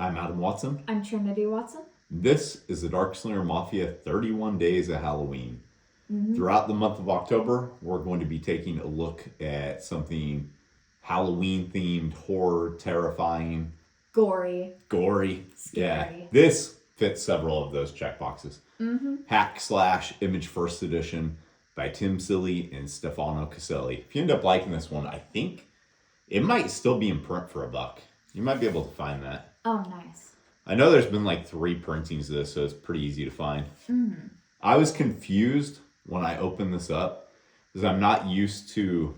I'm Adam Watson. I'm Trinity Watson. This is the Darkslinger Mafia 31 Days of Halloween. Throughout the month of October, we're going to be taking a look at something Halloween themed, horror, terrifying, Gory. gory. Scary. Yeah, this fits several of those checkboxes. Hack Slash Image First Edition by Tim Silly and Stefano Caselli. If you end up liking this one, I think it might still be in print for $1. You might be able to find that. Oh, nice. I know there's been like 3 printings of this, so it's pretty easy to find. I was confused when I opened this up because I'm not used to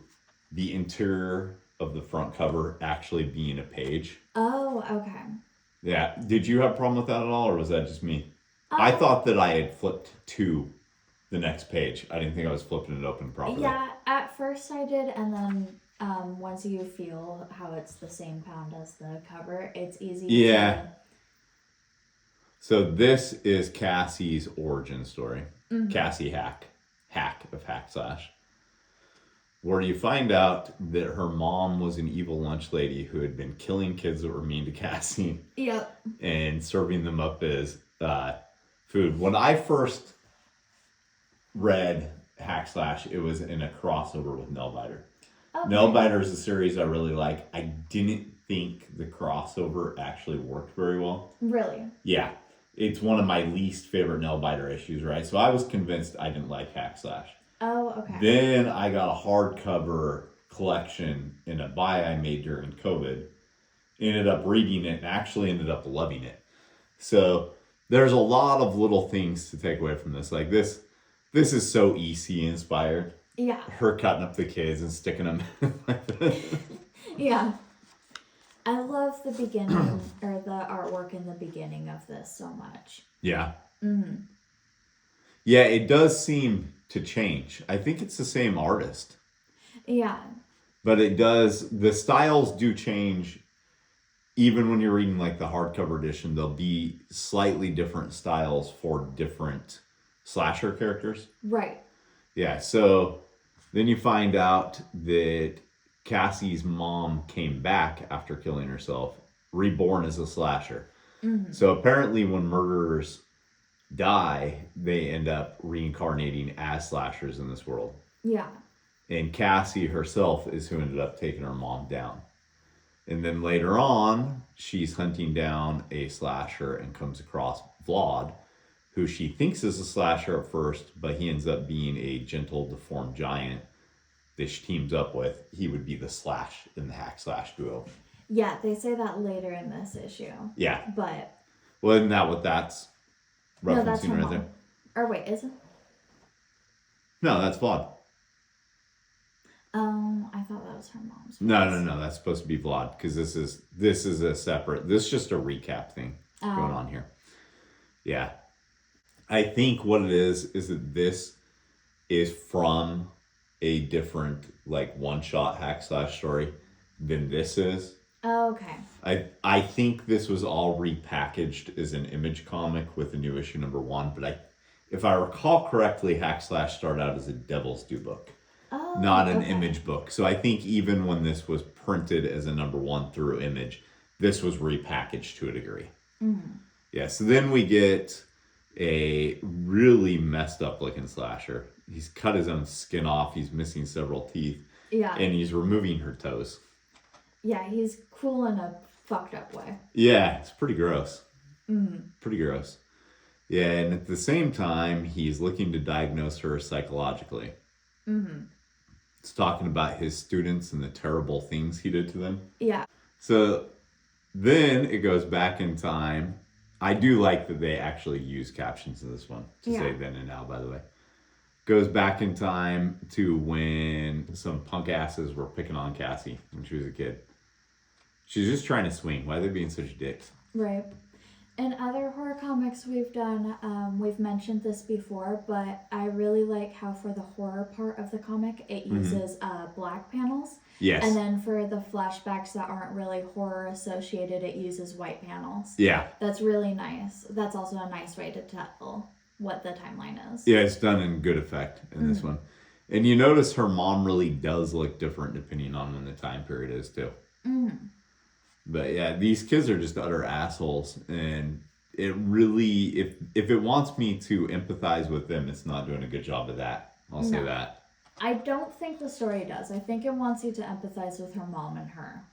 the interior of the front cover actually being a page. Oh, okay. Yeah. Did you have a problem with that at all, or was that just me? I thought that I had flipped to the next page. I didn't think I was flipping it open properly. Yeah, at first I did, and then once you feel how it's the same pound as the cover, it's easy to... So this is Cassie's origin story. Cassie Hack of Hack Slash. Where you find out that her mom was an evil lunch lady who had been killing kids that were mean to Cassie. Yep. And serving them up as food. When I first read Hack Slash, it was in a crossover with Nailbiter. Okay. Nailbiter is a series I really like. I didn't think the crossover actually worked very well. Really? Yeah. It's one of my least favorite Nailbiter issues, right? So I was convinced I didn't like Hack Slash. Oh, okay. Then I got a hardcover collection in a buy I made during COVID. Ended up reading it and actually ended up loving it. So there's a lot of little things to take away from this. Like this is so EC inspired. Yeah. Her cutting up the kids and sticking them. Yeah. I love the beginning, or the artwork in the beginning of this so much. Yeah. Yeah, it does seem to change. I think it's the same artist. Yeah. But the styles do change. Even when you're reading like the hardcover edition, there'll be slightly different styles for different slasher characters. Right. Yeah, so then you find out that Cassie's mom came back after killing herself, reborn as a slasher. So apparently when murderers die, they end up reincarnating as slashers in this world. Yeah. And Cassie herself is who ended up taking her mom down. And then later on, she's hunting down a slasher and comes across Vlad, who she thinks is a slasher at first, but he ends up being a gentle, deformed giant that she teams up with. He would be the Slash in the Hack Slash duo. Yeah, they say that later in this issue. Yeah. But... Well, isn't that what that's referencing no, that's her right mom. there? Or wait, is it? No, that's Vlad. I thought that was her mom's voice. No. That's supposed to be Vlad, because this is a separate... This is just a recap thing going on here. Yeah. I think what it is that this is from a different, like, one-shot Hack Slash story than this is. Oh, okay. I think this was all repackaged as an Image comic with a new issue number 1, but if I recall correctly, Hack Slash started out as a Devil's Due book, not an Image book. So I think even when this was printed as a number 1 through Image, this was repackaged to a degree. Yeah, so then we get a really messed up looking slasher. He's cut his own skin off. He's missing several teeth. Yeah. And he's removing her toes. Yeah, he's cool in a fucked up way. Yeah, it's pretty gross. Pretty gross. Yeah, and at the same time, he's looking to diagnose her psychologically. It's talking about his students and the terrible things he did to them. Yeah. So then it goes back in time. I do like that they actually use captions in this one to say then and now, by the way. Goes back in time to when some punk asses were picking on Cassie when she was a kid. She's just trying to swing. Why are they being such dicks? Right. In other horror comics we've done, we've mentioned this before, but I really like how for the horror part of the comic, it uses black panels. Yes. And then for the flashbacks that aren't really horror associated, it uses white panels. Yeah. That's really nice. That's also a nice way to tell what the timeline is. Yeah, it's done in good effect in this one. And you notice her mom really does look different depending on when the time period is, too. But yeah, these kids are just utter assholes, and it really, if it wants me to empathize with them, it's not doing a good job of that. I'll say that. I don't think the story does. I think it wants you to empathize with her mom and her.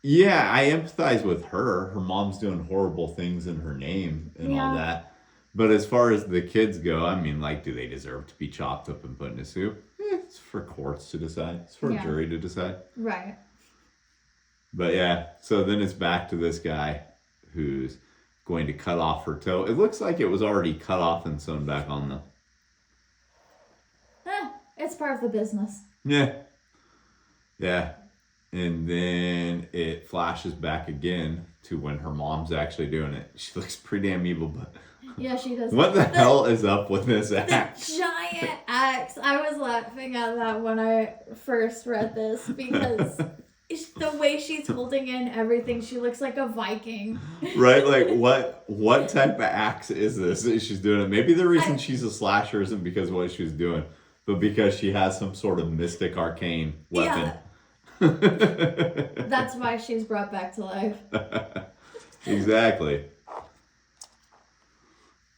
Yeah, I empathize with her. Her mom's doing horrible things in her name and all that. But as far as the kids go, I mean, like, do they deserve to be chopped up and put in a soup? It's for courts to decide. It's for a jury to decide. Right. But yeah, so then it's back to this guy who's going to cut off her toe. It looks like it was already cut off and sewn back on though. It's part of the business. Yeah. Yeah. And then it flashes back again to when her mom's actually doing it. She looks pretty damn evil, but yeah, she does. What the hell is up with this axe? The giant axe. I was laughing at that when I first read this because the way she's holding in everything, she looks like a Viking. Right? Like, what type of axe is this that she's doing it? Maybe the reason she's a slasher isn't because of what she's doing, but because she has some sort of mystic arcane weapon. Yeah. That's why she's brought back to life. Exactly.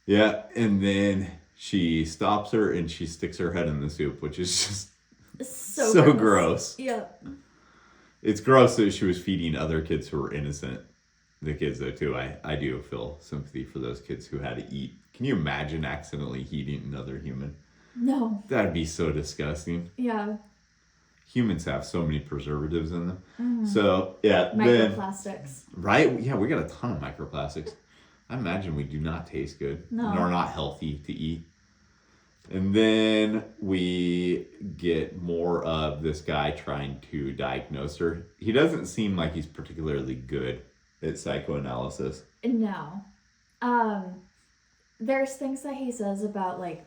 Yeah, and then she stops her and she sticks her head in the soup, which is just so gross. Yeah. It's gross that she was feeding other kids who were innocent. The kids, though, too. I do feel sympathy for those kids who had to eat. Can you imagine accidentally eating another human? No. That'd be so disgusting. Yeah. Humans have so many preservatives in them. Mm-hmm. So, yeah. Microplastics. Right? Yeah, we got a ton of microplastics. I imagine we do not taste good. No. Nor not healthy to eat. And then we get more of this guy trying to diagnose her. He doesn't seem like he's particularly good at psychoanalysis. No. There's things that he says about, like,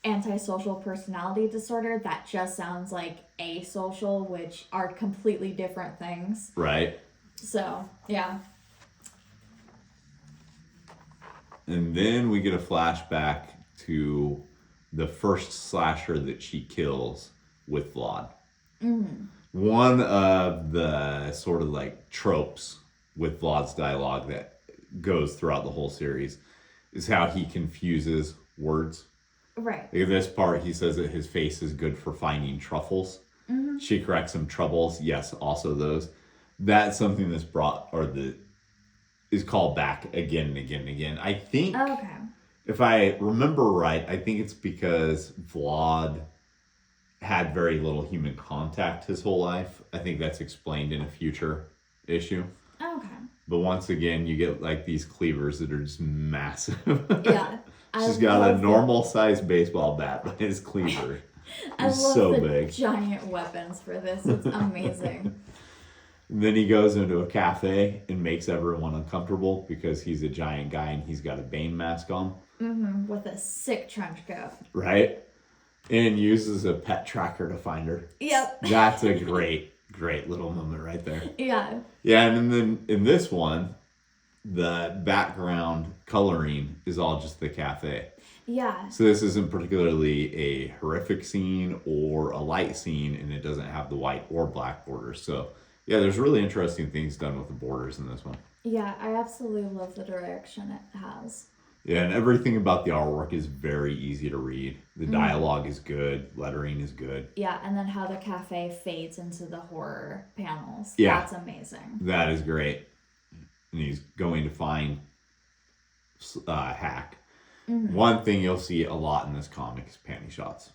antisocial personality disorder that just sounds like asocial, which are completely different things. Right. So, yeah. And then we get a flashback to the first slasher that she kills with Vlad. Mm-hmm. One of the sort of like tropes with Vlad's dialogue that goes throughout the whole series is how he confuses words. Right. In this part, he says that his face is good for finding truffles. Mm-hmm. She corrects him, troubles. Yes, also those. That's something that's brought, or that is called back again and again and again. I think, if I remember right, I think it's because Vlad had very little human contact his whole life. I think that's explained in a future issue. Okay. But once again, you get like these cleavers that are just massive. Yeah. She's got a normal sized baseball bat, but his cleaver is so big. Giant weapons for this. It's amazing. And then he goes into a cafe and makes everyone uncomfortable because he's a giant guy and he's got a Bane mask on. Mm-hmm. With a sick trench coat. Right? And uses a pet tracker to find her. Yep. That's a great little moment right there. Yeah. Yeah, and then in this one, the background coloring is all just the cafe. Yeah. So this isn't particularly a horrific scene or a light scene, and it doesn't have the white or black borders. So, yeah, there's really interesting things done with the borders in this one. Yeah, I absolutely love the direction it has. Yeah, and everything about the artwork is very easy to read. The dialogue is good. Lettering is good. Yeah, and then how the cafe fades into the horror panels. Yeah. That's amazing. That is great. And he's going to find Hack. Mm-hmm. One thing you'll see a lot in this comic is panty shots.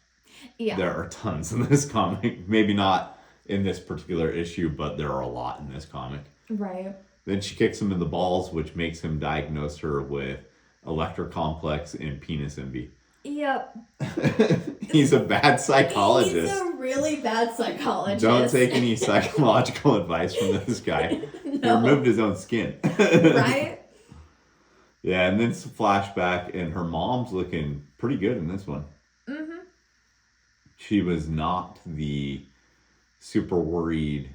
Yeah. There are tons in this comic. Maybe not in this particular issue, but there are a lot in this comic. Right. Then she kicks him in the balls, which makes him diagnose her with electrocomplex and penis envy. Yep. He's a bad psychologist. He's a really bad psychologist. Don't take any psychological advice from this guy. No. He removed his own skin. Right? Yeah, and then some flashback, and her mom's looking pretty good in this one. Mm-hmm. She was not the super worried,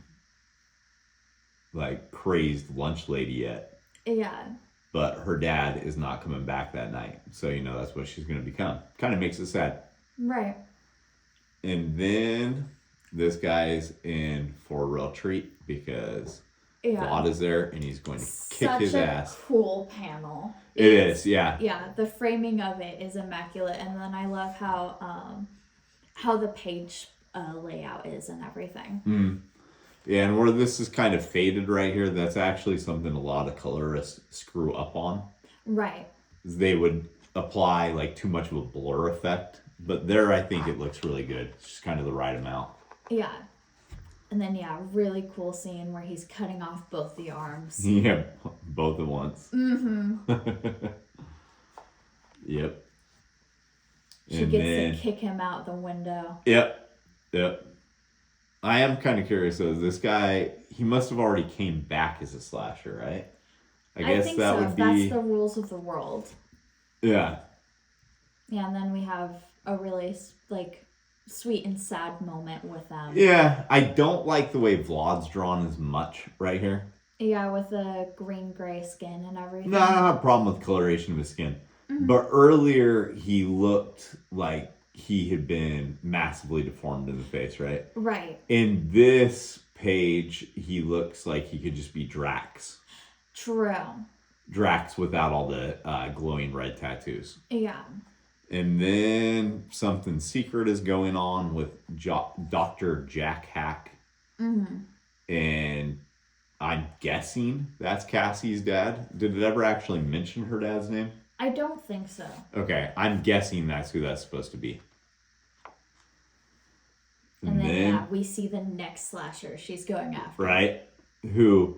like, crazed lunch lady yet. Yeah. But her dad is not coming back that night. So, that's what she's going to become. Kind of makes it sad. Right. And then this guy's in for a real treat because Yeah. Vlad is there, and he's going to kick his ass. Cool panel. It is, yeah. Yeah, the framing of it is immaculate, and then I love how the page layout is and everything. Mm. Yeah, and where this is kind of faded right here, that's actually something a lot of colorists screw up on. Right. They would apply like too much of a blur effect, but there I think it looks really good. It's just kind of the right amount. Yeah. And then, really cool scene where he's cutting off both the arms. Yeah, both at once. Mm-hmm. Yep. She gets to kick him out the window. Yep. I am kind of curious though. This guy, he must have already came back as a slasher, right? I guess think that so. would be. That's the rules of the world. Yeah. Yeah, and then we have a really sweet and sad moment with them. Yeah, I don't like the way Vlad's drawn as much right here. Yeah, with the green-gray skin and everything. No, I don't have a problem with coloration of his skin. Mm-hmm. But earlier, he looked like he had been massively deformed in the face, right? Right. In this page, he looks like he could just be Drax. True. Drax without all the glowing red tattoos. Yeah. And then something secret is going on with Dr. Jack Hack. Mm-hmm. And I'm guessing that's Cassie's dad. Did it ever actually mention her dad's name? I don't think so. Okay, I'm guessing that's who that's supposed to be. And then we see the next slasher she's going after. Right? Who...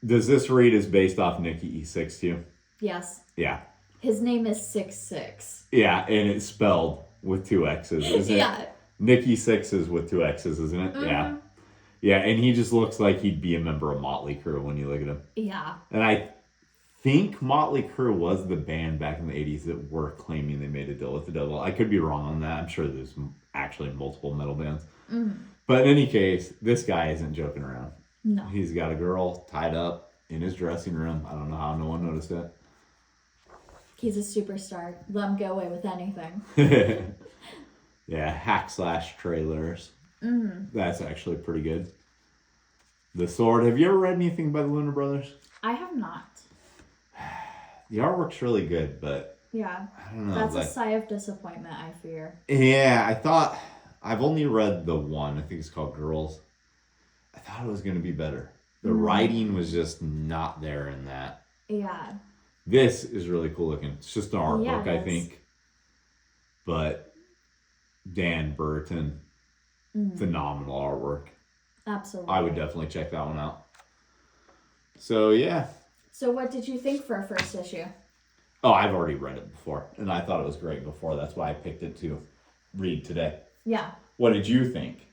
does this read as based off Nikki E6 too? Yes. Yeah. His name is 66. Yeah, and it's spelled with 2 X's, isn't it? Nikki 6 is with 2 X's, isn't it? Mm-hmm. Yeah. Yeah, and he just looks like he'd be a member of Motley Crue when you look at him. Yeah. And I think Motley Crue was the band back in the 80s that were claiming they made a deal with the devil. I could be wrong on that. I'm sure there's actually multiple metal bands. Mm-hmm. But in any case, this guy isn't joking around. No. He's got a girl tied up in his dressing room. I don't know how no one noticed it. He's a superstar. Let him go away with anything. Yeah, hack slash trailers. Mm-hmm. That's actually pretty good. The Sword. Have you ever read anything by the Lunar Brothers? I have not. The artwork's really good, but... yeah. I don't know. That's a sigh of disappointment, I fear. Yeah, I thought... I've only read the one. I think it's called Girls. I thought it was going to be better. The writing was just not there in that. Yeah. This is really cool looking. It's just an art book, I think. But Dan Burton, phenomenal artwork. Absolutely. I would definitely check that one out. So, yeah. So what did you think for a first issue? Oh, I've already read it before. And I thought it was great before. That's why I picked it to read today. Yeah. What did you think?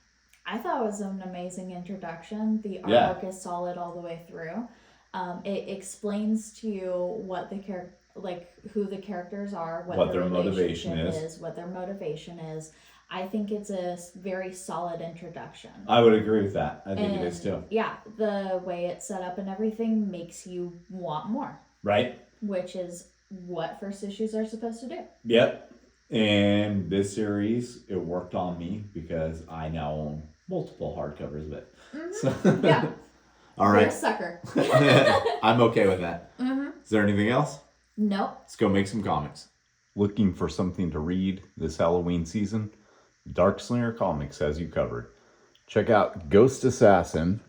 I thought it was an amazing introduction. The artwork is solid all the way through. It explains to you what the who the characters are, what their motivation is, what their motivation is. I think it's a very solid introduction. I would agree with that. I think it is too. Yeah, the way it's set up and everything makes you want more. Right. Which is what first issues are supposed to do. Yep. And this series, it worked on me because I now own multiple hardcovers of it. Mm-hmm. So, yeah. All right. You're a sucker. I'm okay with that. Mm-hmm. Is there anything else? Nope. Let's go make some comics. Looking for something to read this Halloween season? Darkslinger Comics has you covered. Check out Ghost Assassin,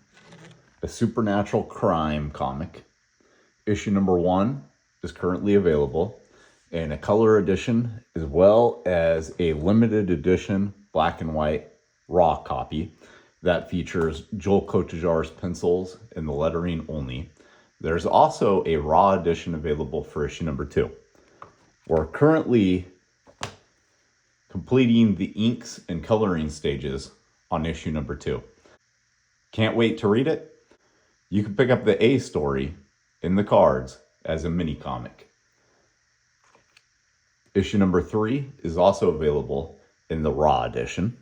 a supernatural crime comic. Issue number 1 is currently available in a color edition as well as a limited edition black and white raw copy that features Joel Kotajar's pencils and the lettering only. There's also a raw edition available for issue number 2. We're currently completing the inks and coloring stages on issue number 2. Can't wait to read it? You can pick up the A story in the cards as a mini comic. Issue number 3 is also available in the raw edition.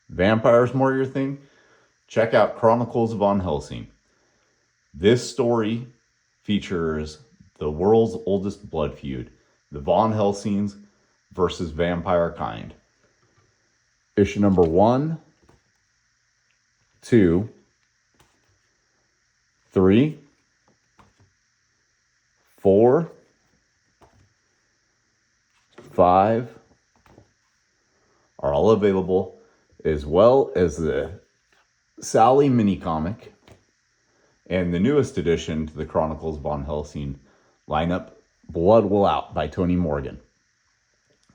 Vampires more your thing? Check out Chronicles of Von Helsing. This story features the world's oldest blood feud, the Von Helsings versus vampire kind. Issue number 1 2, 3, 4, 5 are all available, as well as the Sally mini comic and the newest addition to the Chronicles von Helsing lineup, Blood Will Out by Tony Morgan.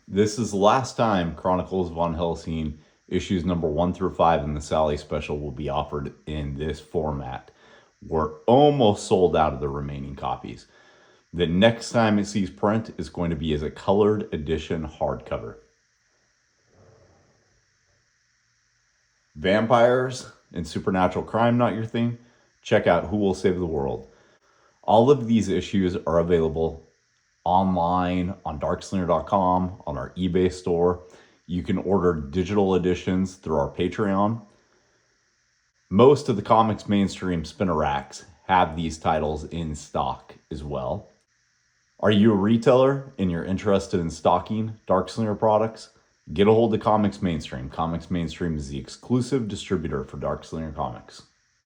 This is the last time Chronicles von Helsing issues number 1 through 5 in the Sally special will be offered in this format. We're almost sold out of the remaining copies. The next time it sees print is going to be as a colored edition hardcover. Vampires and supernatural crime not your thing? Check out Who Will Save the World. All of these issues are available online on Darkslinger.com, on our eBay store. You can order digital editions through our Patreon. Most of the comics mainstream spinner racks have these titles in stock as well. Are you a retailer and you're interested in stocking Darkslinger products? Get a hold of Comics Mainstream. Comics Mainstream is the exclusive distributor for Darkslinger Comics.